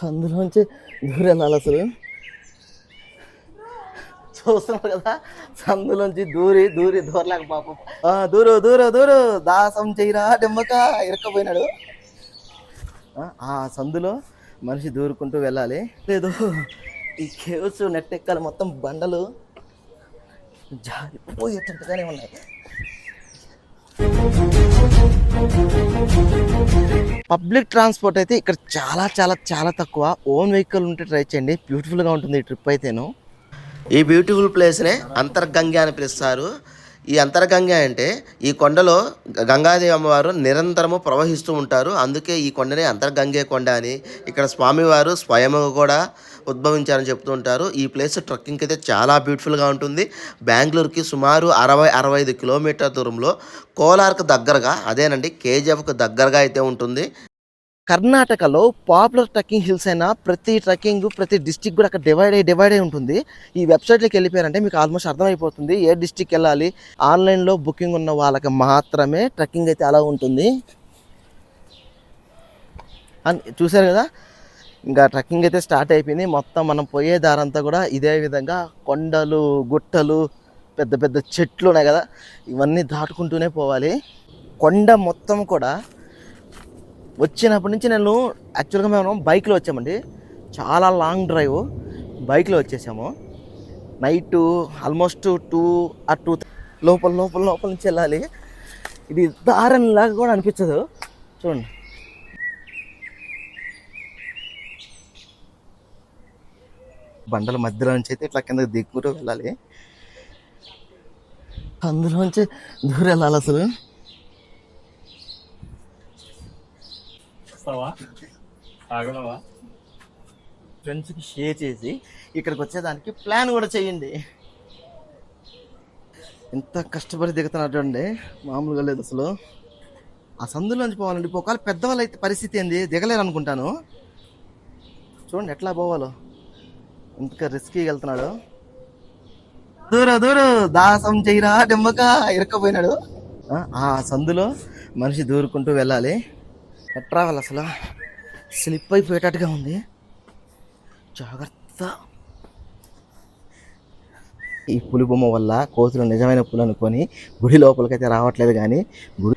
అందులోంచి దూరెళ్ళాలి అసలు. చూస్తున్నారు కదా, సందులోంచి దూరి దూరి దూరలేక పాపం. దూరు దూరు దూరు దాసం చెయ్యరా డెమ్మక ఇరక్కపోయినాడు. ఆ సందులో మనిషి దూరుకుంటూ వెళ్ళాలి. లేదు ఈ కేవ్స్ నెట్ ఎక్కాలి, మొత్తం బండలు జారిపోయేటట్టుగానే ఉన్నాయి. పబ్లిక్ ట్రాన్స్పోర్ట్ అయితే ఇక్కడ చాలా చాలా చాలా తక్కువ. ఓన్ వెహికల్ ఉంటే ట్రై చేయండి, బ్యూటిఫుల్గా ఉంటుంది ఈ ట్రిప్ అయితేను. ఈ బ్యూటిఫుల్ ప్లేస్నే అంతర్గంగా అని పిలుస్తారు. ఈ అంతర్గంగా అంటే ఈ కొండలో గంగాదేవి అమ్మవారు నిరంతరము ప్రవహిస్తూ ఉంటారు. అందుకే ఈ కొండని అంతర్గంగే కొండ అని, ఇక్కడ స్వామివారు స్వయముగా కూడా ఉద్భవించారని చెప్తూ ఉంటారు. ఈ ప్లేస్ ట్రెక్కింగ్ అయితే చాలా బ్యూటిఫుల్గా ఉంటుంది. బెంగళూరుకి సుమారు 60-65 కిలోమీటర్ దూరంలో, కోలార్కు దగ్గరగా, అదేనండి కేజీఎఫ్కు దగ్గరగా అయితే ఉంటుంది. కర్ణాటకలో పాపులర్ ట్రెక్కింగ్ హిల్స్ అయినా ప్రతి ట్రెక్కింగ్ ప్రతి డిస్టిక్ కూడా అక్కడ డివైడ్ అయి ఉంటుంది. ఈ వెబ్సైట్లోకి వెళ్ళిపోయారంటే మీకు ఆల్మోస్ట్ అర్థమైపోతుంది ఏ డిస్టిక్ వెళ్ళాలి. ఆన్లైన్లో బుకింగ్ ఉన్న వాళ్ళకి మాత్రమే ట్రెక్కింగ్ అయితే అలా ఉంటుంది. చూసారు కదా, ఇంకా ట్రెక్కింగ్ అయితే స్టార్ట్ అయిపోయింది. మొత్తం మనం పోయే దారంతా కూడా ఇదే విధంగా కొండలు, గుట్టలు, పెద్ద పెద్ద చెట్లు ఉన్నాయి కదా, ఇవన్నీ దాటుకుంటూనే పోవాలి. కొండ మొత్తం కూడా వచ్చినప్పటి నుంచి నేను యాక్చువల్గా మేము బైక్లో వచ్చామండి. చాలా లాంగ్ డ్రైవ్ బైక్లో వచ్చేసాము. నైట్ ఆల్మోస్ట్ 2 లోపల నుంచి వెళ్ళాలి. ఇది దారిలాగా కూడా అనిపించదు. చూడండి, బండల మధ్యలో నుంచి అయితే ఇట్లా కిందకి దిక్కుంటూ వెళ్ళాలి. అందులోంచి దూరం వెళ్ళాలి అసలు. ఫ్రెండ్స్కి షేర్ చేసి ఇక్కడికి వచ్చేదానికి ప్లాన్ కూడా చేయండి. ఎంత కష్టపడి దిగుతున్నట్టు అండి, మామూలుగా లేదు అసలు. ఆ సందులోంచి పోవాలండి. ఒకవేళ పెద్దవాళ్ళు అయితే పరిస్థితి ఏంది, దిగలేరు అనుకుంటాను. చూడండి ఎట్లా పోవాలో, ఇంతగా రిస్కీగా వెళ్తున్నాడు. దూరు దాసం చెయ్యరా డెమ్మక ఇరక్కపోయినాడు. ఆ సందులో మనిషి దూరుకుంటూ వెళ్ళాలి. ట్రావెల్ అసలు స్లిప్ అయిపోయేటట్టుగా ఉంది, జాగ్రత్త. ఈ పులి బొమ్మ వల్ల కోతులు నిజమైన పులి అనుకొని గుడి లోపలికైతే రావట్లేదు, కానీ గుడి